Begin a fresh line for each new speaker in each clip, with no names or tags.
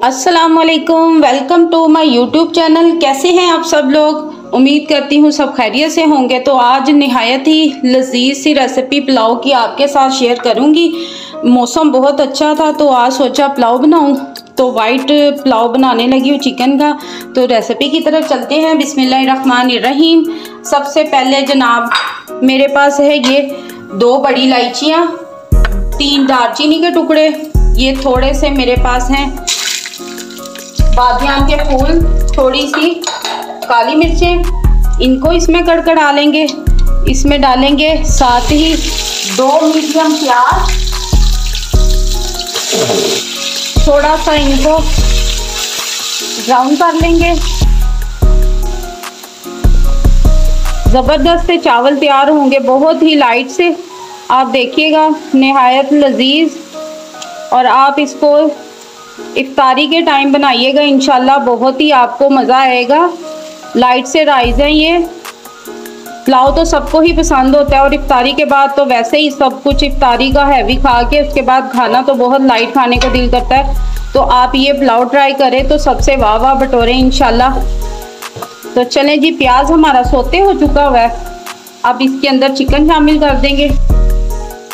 अस्सलामुअलैकुम, welcome to my YouTube channel. कैसे हैं आप सब लोग? उम्मीद करती हूँ सब खैरियत से होंगे। तो आज निहायत ही लजीज सी रेसिपी पुलाव की आपके साथ शेयर करूँगी। मौसम बहुत अच्छा था तो आज सोचा पुलाव बनाऊँ, तो वाइट पुलाव बनाने लगी हूँ चिकन का। तो रेसिपी की तरफ चलते हैं। बिस्मिल्लाहिर्रहमानिर्रहीम। सबसे पहले जनाब मेरे पास है ये 2 बड़ी इलायचियाँ, 3 दालचीनी के टुकड़े, ये थोड़े से मेरे पास हैं बादियान के फूल, थोड़ी सी काली मिर्चें, इनको इसमें कड़कड़ा लेंगे। इसमें डालेंगे साथ ही 2 मीडियम प्याज, थोड़ा सा इनको ब्राउन कर लेंगे। ज़बरदस्त से चावल तैयार होंगे, बहुत ही लाइट से। आप देखिएगा निहायत लजीज, और आप इसको इफ्तारी के टाइम बनाइएगा, इंशाल्लाह बहुत ही आपको मज़ा आएगा। लाइट से राइस है ये। पुलाव तो सबको ही पसंद होता है, और इफ्तारी के बाद तो वैसे ही सब कुछ इफ्तारी का हैवी खा के उसके बाद खाना तो बहुत लाइट खाने को दिल करता है। तो आप ये पुलाव ट्राई करें तो सबसे वाह वाह बटोरें इंशाल्लाह। तो चलें जी, प्याज हमारा सोते हो चुका हुआ है। अब इसके अंदर चिकन शामिल कर देंगे।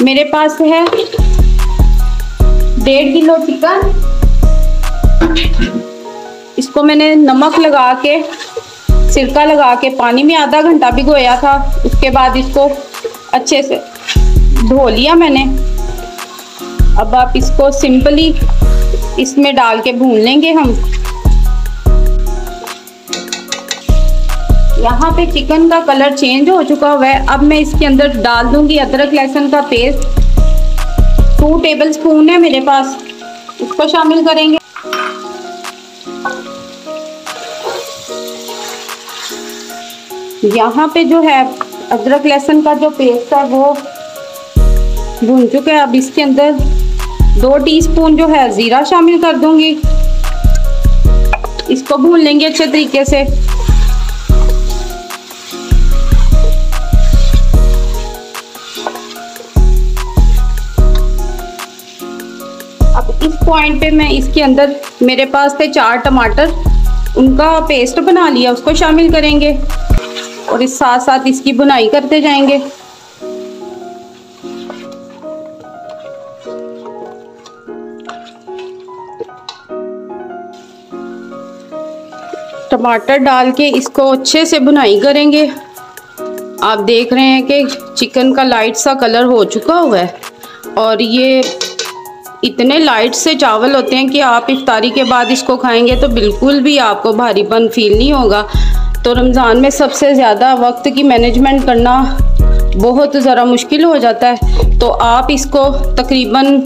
मेरे पास है 1.5 किलो चिकन। इसको मैंने नमक लगा के, सिरका लगा के पानी में आधा घंटा भिगोया था। उसके बाद इसको अच्छे से धो लिया मैंने। अब आप इसको सिंपली इसमें डाल के भून लेंगे हम। यहाँ पे चिकन का कलर चेंज हो चुका हुआ है। अब मैं इसके अंदर डाल दूंगी अदरक लहसुन का पेस्ट। 2 टेबल स्पून है मेरे पास, उसको शामिल करेंगे। यहाँ पे जो है अदरक लहसुन का जो पेस्ट है वो भून चुका है। अब इसके अंदर 2 टीस्पून जो है ज़ीरा शामिल कर दूंगी। इसको भून लेंगे अच्छे तरीके से। अब इस पॉइंट पे मैं इसके अंदर, मेरे पास थे 4 टमाटर, उनका पेस्ट बना लिया, उसको शामिल करेंगे और इस साथ साथ इसकी भुनाई करते जाएंगे। टमाटर डाल के इसको अच्छे से भुनाई करेंगे। आप देख रहे हैं कि चिकन का लाइट सा कलर हो चुका हुआ है, और ये इतने लाइट से चावल होते हैं कि आप इफ्तारी के बाद इसको खाएंगे तो बिल्कुल भी आपको भारीपन फील नहीं होगा। तो रमज़ान में सबसे ज़्यादा वक्त की मैनेजमेंट करना बहुत ज़रा मुश्किल हो जाता है। तो आप इसको तकरीबन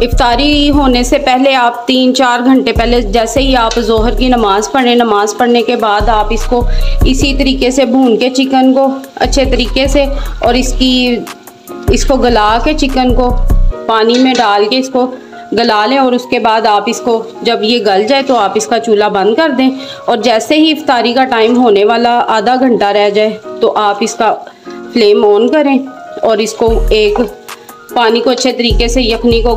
इफ्तारी होने से पहले, आप 3-4 घंटे पहले, जैसे ही आप ज़ोहर की नमाज़ पढ़ें, नमाज़ पढ़ने के बाद आप इसको इसी तरीके से भून के चिकन को अच्छे तरीके से, और इसको गला के चिकन को पानी में डाल के इसको गला लें। और उसके बाद आप इसको, जब ये गल जाए तो आप इसका चूल्हा बंद कर दें। और जैसे ही इफ्तारी का टाइम होने वाला आधा घंटा रह जाए तो आप इसका फ्लेम ऑन करें और इसको एक पानी को अच्छे तरीके से, यखनी को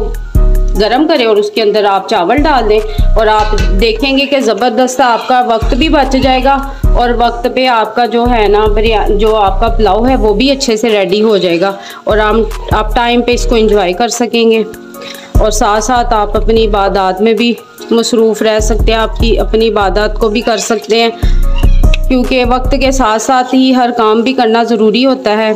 गरम करें और उसके अंदर आप चावल डाल दें। और आप देखेंगे कि ज़बरदस्त आपका वक्त भी बच जाएगा, और वक्त पे आपका जो है ना जो आपका पुलाव है वो भी अच्छे से रेडी हो जाएगा, और आप टाइम पे इसको एंजॉय कर सकेंगे। और साथ साथ आप अपनी इबादत में भी मसरूफ़ रह सकते हैं, आपकी अपनी इबादत को भी कर सकते हैं, क्योंकि वक्त के साथ साथ ही हर काम भी करना ज़रूरी होता है।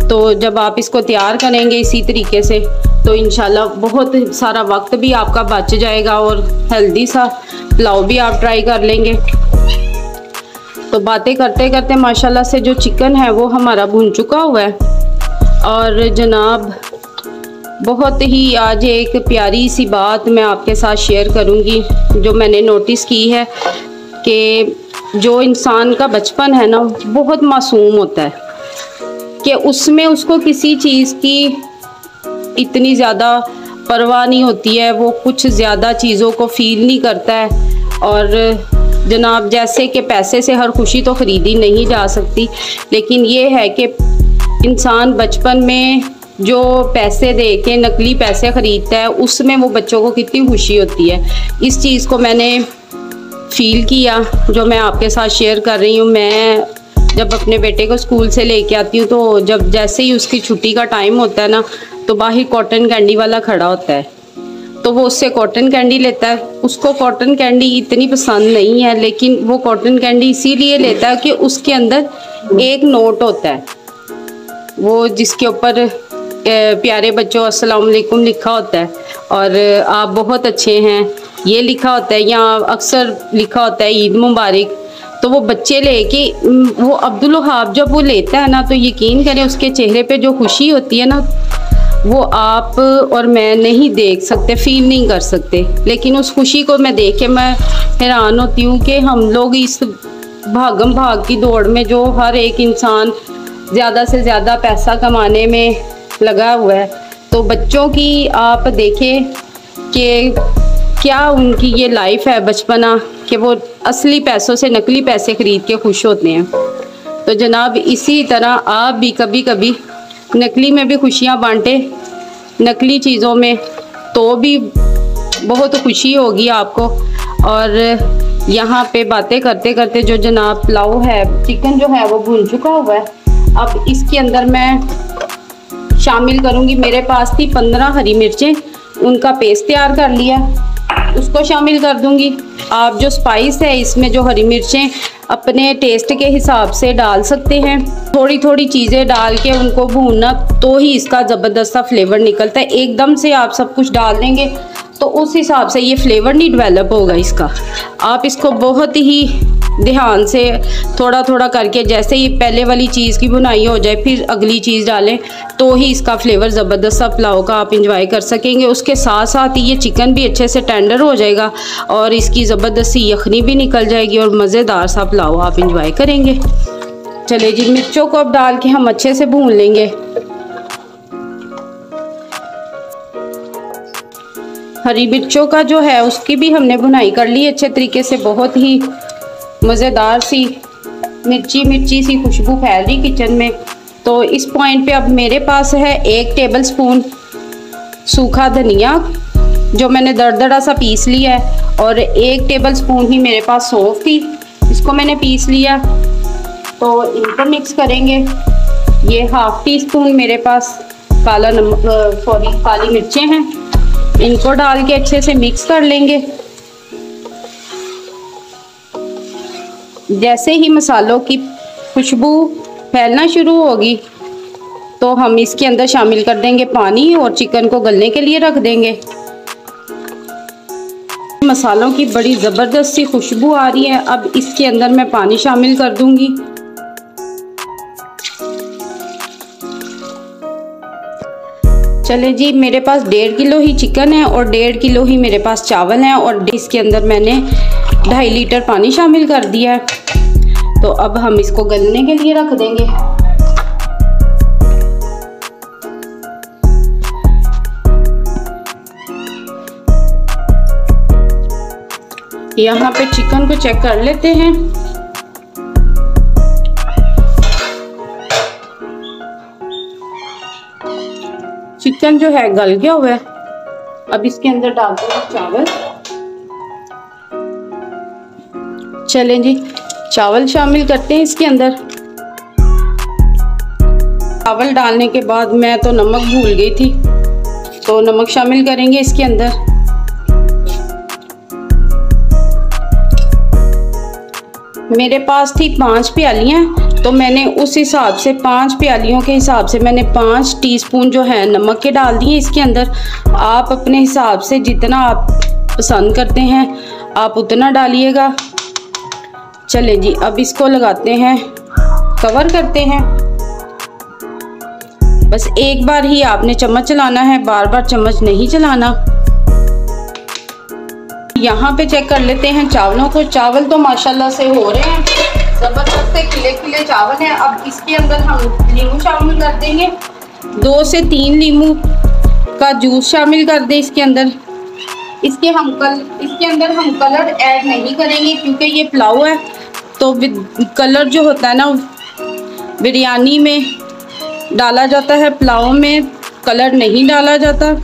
तो जब आप इसको तैयार करेंगे इसी तरीके से तो इंशाल्लाह बहुत सारा वक्त भी आपका बच जाएगा, और हेल्दी सा पुलाव भी आप ट्राई कर लेंगे। तो बातें करते करते माशाल्लाह से जो चिकन है वो हमारा भुन चुका हुआ है। और जनाब बहुत ही आज एक प्यारी सी बात मैं आपके साथ शेयर करूंगी, जो मैंने नोटिस की है कि जो इंसान का बचपन है ना बहुत मासूम होता है, कि उसमें उसको किसी चीज़ की इतनी ज़्यादा परवाह नहीं होती है, वो कुछ ज़्यादा चीज़ों को फील नहीं करता है। और जनाब जैसे कि पैसे से हर खुशी तो ख़रीदी नहीं जा सकती, लेकिन ये है कि इंसान बचपन में जो पैसे दे के नकली पैसे ख़रीदता है उसमें वो बच्चों को कितनी खुशी होती है। इस चीज़ को मैंने फ़ील किया, जो मैं आपके साथ शेयर कर रही हूँ। मैं जब अपने बेटे को स्कूल से लेके आती हूँ तो जब जैसे ही उसकी छुट्टी का टाइम होता है ना, तो बाहर कॉटन कैंडी वाला खड़ा होता है, तो वो उससे कॉटन कैंडी लेता है। उसको कॉटन कैंडी इतनी पसंद नहीं है, लेकिन वो कॉटन कैंडी इसीलिए लेता है कि उसके अंदर एक नोट होता है, वो जिसके ऊपर प्यारे बच्चों अस्सलाम वालेकुम लिखा होता है और आप बहुत अच्छे हैं ये लिखा होता है, या अक्सर लिखा होता है ईद मुबारक। तो वो बच्चे लेके वो अब्दुल वहाब जब वो लेता है ना, तो यकीन करें उसके चेहरे पे जो खुशी होती है ना, वो आप और मैं नहीं देख सकते, फील नहीं कर सकते। लेकिन उस खुशी को मैं देख के मैं हैरान होती हूँ कि हम लोग इस भागम भाग की दौड़ में, जो हर एक इंसान ज़्यादा से ज़्यादा पैसा कमाने में लगा हुआ है, तो बच्चों की आप देखें कि क्या उनकी ये लाइफ है बचपना, कि वो असली पैसों से नकली पैसे ख़रीद के खुश होते हैं। तो जनाब इसी तरह आप भी कभी कभी नकली में भी खुशियाँ बांटे, नकली चीज़ों में, तो भी बहुत खुशी होगी आपको। और यहाँ पे बातें करते करते जो जनाब पुलाव है, चिकन जो है वो भून चुका हुआ है। अब इसके अंदर मैं शामिल करूँगी, मेरे पास थी 15 हरी मिर्चें, उनका पेस्ट तैयार कर लिया, उसको शामिल कर दूँगी। आप जो स्पाइस है इसमें जो हरी मिर्चें अपने टेस्ट के हिसाब से डाल सकते हैं, थोड़ी थोड़ी चीज़ें डाल के उनको भूनना, तो ही इसका ज़बरदस्त सा फ्लेवर निकलता है। एकदम से आप सब कुछ डाल देंगे तो उस हिसाब से ये फ्लेवर नहीं डेवलप होगा इसका। आप इसको बहुत ही ध्यान से थोड़ा थोड़ा करके, जैसे ही पहले वाली चीज़ की बुनाई हो जाए फिर अगली चीज़ डालें, तो ही इसका फ्लेवर ज़बरदस्त सा पुलाव का आप इंजॉय कर सकेंगे। उसके साथ साथ ही ये चिकन भी अच्छे से टेंडर हो जाएगा और इसकी ज़बरदस्त सी यखनी भी निकल जाएगी और मज़ेदार सा पुलाव आप इंजॉय करेंगे। चले जी, मिर्चों को अब डाल के हम अच्छे से भून लेंगे। हरी मिर्चों का जो है उसकी भी हमने बुनाई कर ली अच्छे तरीके से, बहुत ही मज़ेदार सी मिर्ची सी खुशबू फैल रही किचन में। तो इस पॉइंट पे अब मेरे पास है 1 टेबलस्पून सूखा धनिया जो मैंने दरदरा सा पीस लिया है, और 1 टेबलस्पून ही मेरे पास सौंफ थी, इसको मैंने पीस लिया। तो इनको मिक्स करेंगे। ये 1/2 टीस्पून मेरे पास काली मिर्चें हैं, इनको डाल के अच्छे से मिक्स कर लेंगे। जैसे ही मसालों की खुशबू फैलना शुरू होगी तो हम इसके अंदर शामिल कर देंगे पानी और चिकन को गलने के लिए रख देंगे। मसालों की बड़ी ज़बरदस्त सी खुशबू आ रही है। अब इसके अंदर मैं पानी शामिल कर दूंगी। चले जी, मेरे पास 1.5 किलो ही चिकन है और 1.5 किलो ही मेरे पास चावल हैं, और इसके अंदर मैंने 2.5 लीटर पानी शामिल कर दिया है। तो अब हम इसको गलने के लिए रख देंगे। यहाँ पे चिकन को चेक कर लेते हैं। चिकन जो है गल गया हुआ है। अब इसके अंदर डालते हैं चावल। चलें जी, चावल शामिल करते हैं इसके अंदर। चावल डालने के बाद मैं तो नमक भूल गई थी, तो नमक शामिल करेंगे इसके अंदर। मेरे पास थी 5 प्यालियाँ, तो मैंने उस हिसाब से 5 प्यालियों के हिसाब से मैंने 5 टीस्पून जो है नमक के डाल दिए इसके अंदर। आप अपने हिसाब से जितना आप पसंद करते हैं आप उतना डालिएगा। चले जी, अब इसको लगाते हैं, कवर करते हैं। बस एक बार ही आपने चम्मच चलाना है, बार बार चम्मच नहीं चलाना। यहाँ पे चेक कर लेते हैं चावलों को। चावल तो माशाल्लाह से हो रहे हैं, ज़बरदस्त से खिले खिले चावल हैं। अब इसके अंदर हम नींबू शामिल कर देंगे। 2 से 3 नींबू का जूस शामिल कर दें इसके अंदर। इसके अंदर हम कलर ऐड नहीं करेंगे क्योंकि ये पुलाव है, तो कलर जो होता है ना बिरयानी में डाला जाता है, पुलाव में कलर नहीं डाला जाता।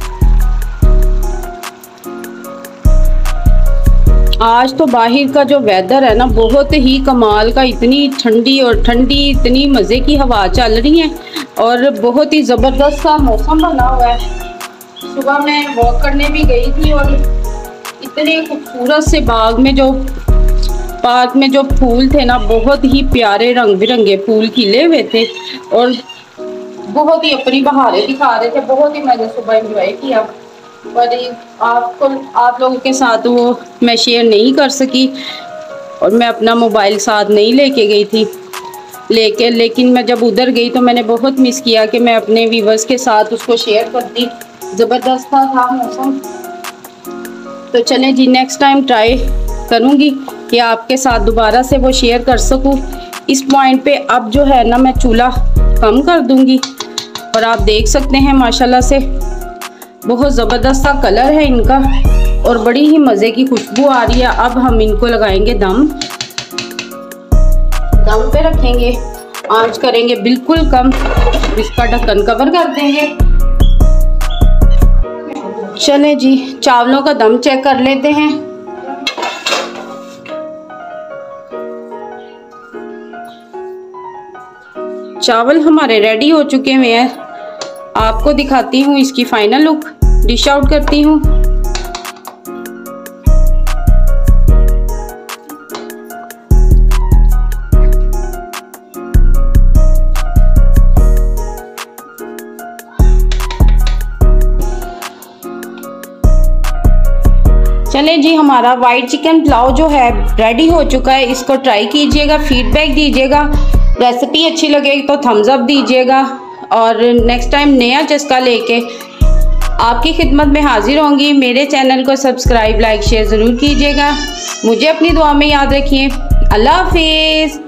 आज तो बाहर का जो वेदर है ना बहुत ही कमाल का, इतनी ठंडी और ठंडी, इतनी मज़े की हवा चल रही है और बहुत ही ज़बरदस्त सा मौसम बना हुआ है। सुबह मैं वॉक करने भी गई थी और इतने खूबसूरत से पार्क में जो फूल थे ना, बहुत ही प्यारे रंग बिरंगे फूल खिले हुए थे और बहुत ही अपनी बहारें दिखा रहे थे। बहुत ही मैंने सुबह एंजॉय किया, पर आप लोगों के साथ वो मैं शेयर नहीं कर सकी और मैं अपना मोबाइल साथ नहीं लेके गई थी लेकिन मैं जब उधर गई तो मैंने बहुत मिस किया कि मैं अपने व्यूवर्स के साथ उसको शेयर करती। ज़बरदस्त था मौसम। तो चलें जी, नेक्स्ट टाइम ट्राई करूँगी कि आपके साथ दोबारा से वो शेयर कर सकूँ। इस पॉइंट पे अब जो है ना मैं चूल्हा कम कर दूँगी और आप देख सकते हैं माशाल्लाह से बहुत ज़बरदस्त सा कलर है इनका और बड़ी ही मज़े की खुशबू आ रही है। अब हम इनको लगाएंगे दम पे रखेंगे, आंच करेंगे बिल्कुल कम, इसका ढक्कन कवर कर देंगे। चलें जी, चावलों का दम चेक कर लेते हैं। चावल हमारे रेडी हो चुके हुए हैं। आपको दिखाती हूँ इसकी फाइनल लुक, डिश आउट करती हूँ। चलें जी, हमारा वाइट चिकन पुलाव जो है रेडी हो चुका है। इसको ट्राई कीजिएगा, फीडबैक दीजिएगा, रेसिपी अच्छी लगेगी तो थम्स अप दीजिएगा और नेक्स्ट टाइम नया चस्का लेके आपकी खिदमत में हाजिर होंगी। मेरे चैनल को सब्सक्राइब, लाइक, शेयर ज़रूर कीजिएगा। मुझे अपनी दुआ में याद रखिए। अल्लाह हाफिज़।